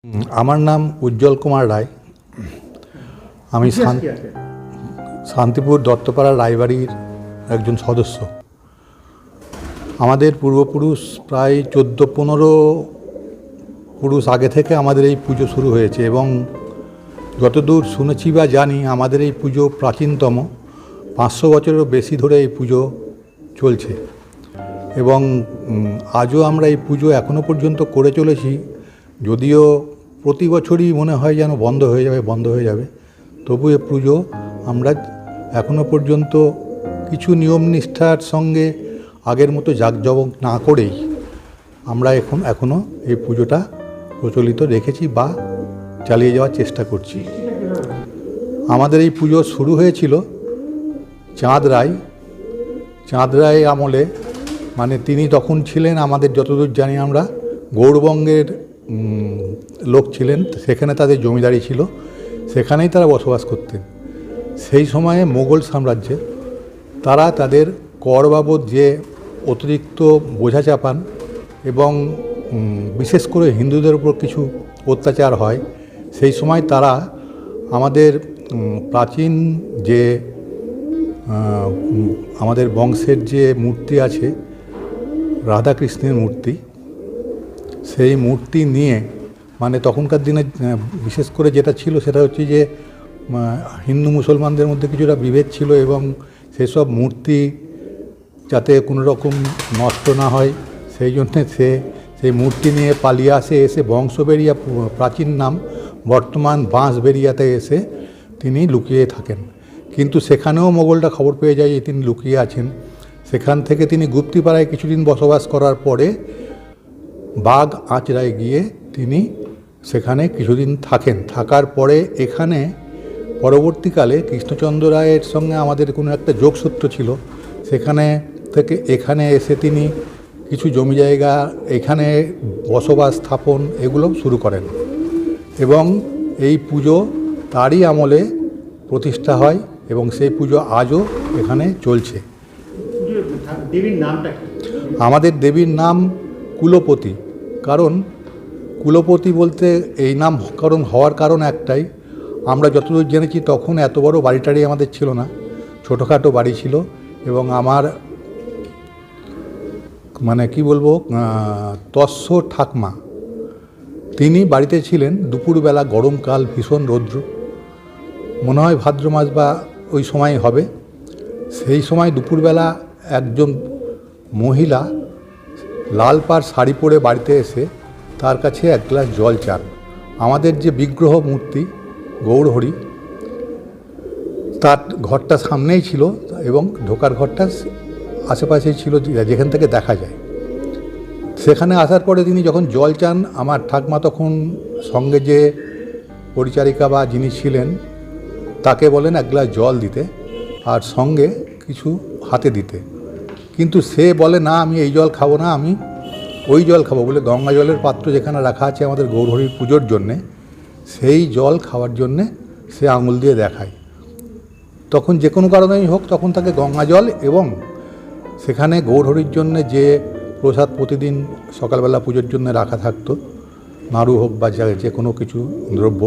আমার নাম উজ্জ্বল কুমার রায়। আমি শান্তিপুর দত্তপাড়া রায়বাড়ির একজন সদস্য। আমাদের পূর্বপুরুষ প্রায় 14-15 পুরুষ আগে থেকে আমাদের এই পুজো শুরু হয়েছে এবং যতদূর শুনেছি বা জানি আমাদের এই পুজো প্রাচীনতম। 500 বছরেরও বেশি ধরে এই পুজো চলছে এবং আজও আমরা এই পুজো এখনও পর্যন্ত করে চলেছি। যদিও প্রতি বছরই মনে হয় যেন বন্ধ হয়ে যাবে, তবু এ পুজো আমরা এখনও পর্যন্ত কিছু নিয়ম নিষ্ঠার সঙ্গে আগের মতো জাঁকজমক না করেই আমরা এখনও এই পুজোটা প্রচলিত রেখেছি বা চালিয়ে যাওয়ার চেষ্টা করছি। আমাদের এই পুজো শুরু হয়েছিল চাঁদ রায় আমলে, মানে তিনি তখন ছিলেন, আমাদের যতদূর জানি আমরা, গৌড়বঙ্গের লোক ছিলেন। সেখানে তাদের জমিদারি ছিল, সেখানেই তারা বসবাস করতেন। সেই সময়ে মোগল সাম্রাজ্যে তারা তাদের কর বাবদ যে অতিরিক্ত বোঝা চাপান এবং বিশেষ করে হিন্দুদের উপর কিছু অত্যাচার হয়, সেই সময় তারা আমাদের প্রাচীন যে আমাদের বংশের যে মূর্তি আছে, রাধাকৃষ্ণের মূর্তি, সেই মূর্তি নিয়ে, মানে তখনকার দিনে বিশেষ করে যেটা ছিল সেটা হচ্ছে যে হিন্দু মুসলমানদের মধ্যে কিছুটা বিভেদ ছিল এবং সেসব মূর্তি যাতে কোনো রকম নষ্ট না হয় সেই জন্যে সেই মূর্তি নিয়ে পালিয়ে এসে বংশবেড়িয়া, প্রাচীন নাম, বর্তমান বাঁশবেড়িয়াতে এসে তিনি লুকিয়ে থাকেন। কিন্তু সেখানেও মোগলরা খবর পেয়ে যায় যে তিনি লুকিয়ে আছেন। সেখান থেকে তিনি গুপ্তিপাড়ায় কিছুদিন বসবাস করার পরে বাঘ আঁচড়ায় গিয়ে তিনি সেখানে কিছুদিন থাকার পরে এখানে পরবর্তীকালে কৃষ্ণচন্দ্র রায়ের সঙ্গে আমাদের কোনো একটা যোগসূত্র ছিল, সেখানে থেকে এখানে এসে তিনি কিছু জমি জায়গা এখানে বসবাস স্থাপন এগুলো শুরু করেন এবং এই পুজো তারই আমলে প্রতিষ্ঠা হয় এবং সেই পুজো আজও এখানে চলছে। দেবীর নামটা কি? আমাদের দেবীর নাম কুলপতি। কারণ কুলপতি বলতে এই নাম হওয়ার কারণ একটাই, আমরা যতদূর জেনেছি তখন এত বড় বাড়িটারি আমাদের ছিল না, ছোটোখাটো বাড়ি ছিল এবং আমার মানে কি বলবো, তস্য ঠাকমা তিনি বাড়িতে ছিলেন। দুপুরবেলা গরমকাল, ভীষণ রৌদ্র, মনে হয় ভাদ্র মাস বা ওই সময় হবে। সেই সময় দুপুরবেলা একজন মহিলা লাল পাড় শাড়ি পরে বাড়িতে এসে তার কাছে এক গ্লাস জল চান। আমাদের যে বিগ্রহ মূর্তি গৌরহরি, তার ঘরটা সামনেই ছিল এবং ঢোকার ঘরটা আশেপাশেই ছিল, যেখান থেকে দেখা যায়। সেখানে আসার পরে তিনি যখন জল চান, আমার ঠাকমা তখন সঙ্গে যে পরিচারিকা বা যিনি ছিলেন তাকে বলেন এক গ্লাস জল দিতে আর সঙ্গে কিছু হাতে দিতে। কিন্তু সে বলে না, আমি এই জল খাবো না, আমি ওই জল খাবো বলে গঙ্গা জলের পাত্র যেখানে রাখা আছে আমাদের গৌরহরির পুজোর জন্যে, সেই জল খাওয়ার জন্যে সে আঙুল দিয়ে দেখায়। তখন যে কোনো কারণেই হোক, তখন তাকে গঙ্গা জল এবং সেখানে গৌরহরির জন্যে যে প্রসাদ প্রতিদিন সকালবেলা পুজোর জন্য রাখা থাকতো, নাড়ু হোক বা যে কোনো কিছু দ্রব্য,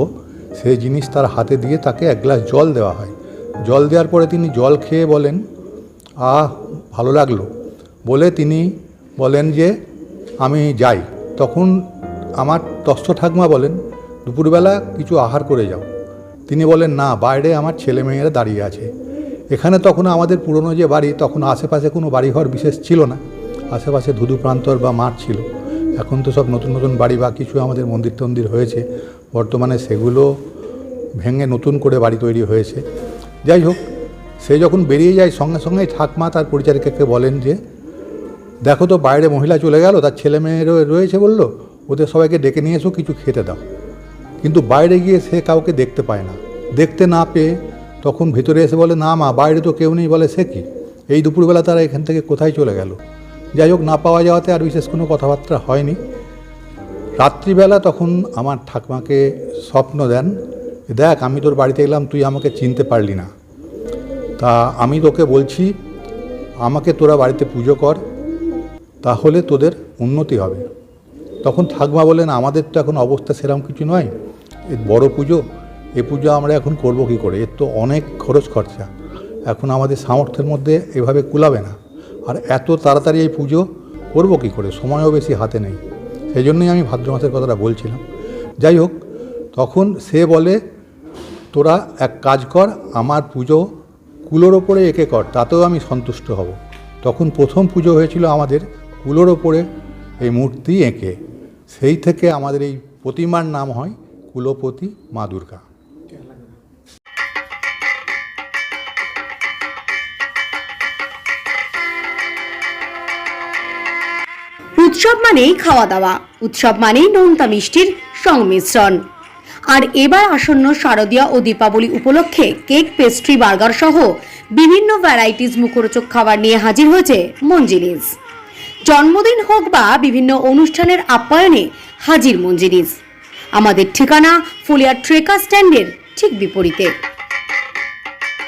সেই জিনিস তার হাতে দিয়ে তাকে এক গ্লাস জল দেওয়া হয়। জল দেওয়ার পরে তিনি জল খেয়ে বলেন, ভালো লাগলো বলে তিনি বলেন যে আমি যাই। তখন আমার তস্য ঠাকমা বলেন, দুপুরবেলা কিছু আহার করে যাও। তিনি বলেন, না, বাইরে আমার ছেলেমেয়েরা দাঁড়িয়ে আছে। এখানে তখন আমাদের পুরনো যে বাড়ি, তখন আশেপাশে কোনো বাড়িঘর বিশেষ ছিল না, আশেপাশে ধুধু প্রান্তর বা মাঠ ছিল। এখন তো সব নতুন নতুন বাড়ি বা কিছু আমাদের মন্দির টন্দির হয়েছে, বর্তমানে সেগুলো ভেঙে নতুন করে বাড়ি তৈরি হয়েছে। যাই হোক, সে যখন বেরিয়ে যায় সঙ্গে সঙ্গেই ঠাকমা তার পরিচারিকাকে বলেন যে দেখো তো বাইরে মহিলা চলে গেল, তার ছেলে মেয়েরও রয়েছে, বললো ওদের সবাইকে ডেকে নিয়ে এসো, কিছু খেতে দাও। কিন্তু বাইরে গিয়ে সে কাউকে দেখতে পায় না। দেখতে না পেয়ে তখন ভিতরে এসে বলে, না মা, বাইরে তো কেউ নেই। বলে, সে কি, এই দুপুরবেলা তারা এখান থেকে কোথায় চলে গেল? যাই হোক, না পাওয়া যাওয়াতে আর বিশেষ কোনো কথাবার্তা হয়নি। রাত্রিবেলা তখন আমার ঠাকমাকে স্বপ্ন দেন, দেখ আমি তোর বাড়িতে এলাম, তুই আমাকে চিনতে পারলি না, তা আমি তোকে বলছি আমাকে তোরা বাড়িতে পুজো কর, তাহলে তোদের উন্নতি হবে। তখন ঠাকুমা বলেন, আমাদের তো এখন অবস্থা সেরকম কিছু নয়, এ বড় পুজো, এ পুজো আমরা এখন করব কী করে, এর তো অনেক খরচ খরচা, এখন আমাদের সামর্থ্যের মধ্যে এভাবে কুলাবে না, আর এত তাড়াতাড়ি এই পুজো করবো কী করে, সময়ও বেশি হাতে নেই। সেই জন্যই আমি ভাদ্র মাসের কথাটা বলছিলাম। যাই হোক, তখন সে বলে, তোরা এক কাজ কর, আমার পুজো কুলোর ওপরে এঁকে কর, তাতেও আমি সন্তুষ্ট হব। তখন প্রথম পুজো হয়েছিল আমাদের কুলোর ওপরে এই মূর্তি এঁকে, সেই থেকে আমাদের এই প্রতিমার নাম হয় কুলপতি মা দুর্গা। উৎসব মানেই খাওয়া দাওয়া, উৎসব মানেই নোনতা মিষ্টির সংমিশ্রণ। আর এবার আসন্ন শারদীয়া ও দীপাবলি উপলক্ষে কেক, পেস্ট্রি, বার্গার সহ বিভিন্ন ভ্যারাইটিস মুখরোচক খাবার নিয়ে হাজির হয়েছে মঞ্জিনিস। জন্মদিন হোক বা বিভিন্ন অনুষ্ঠানের আপ্যায়নে হাজির মঞ্জিনিস। আমাদের ঠিকানা ফুলিয়া ট্রেকার স্ট্যান্ডের ঠিক বিপরীতে।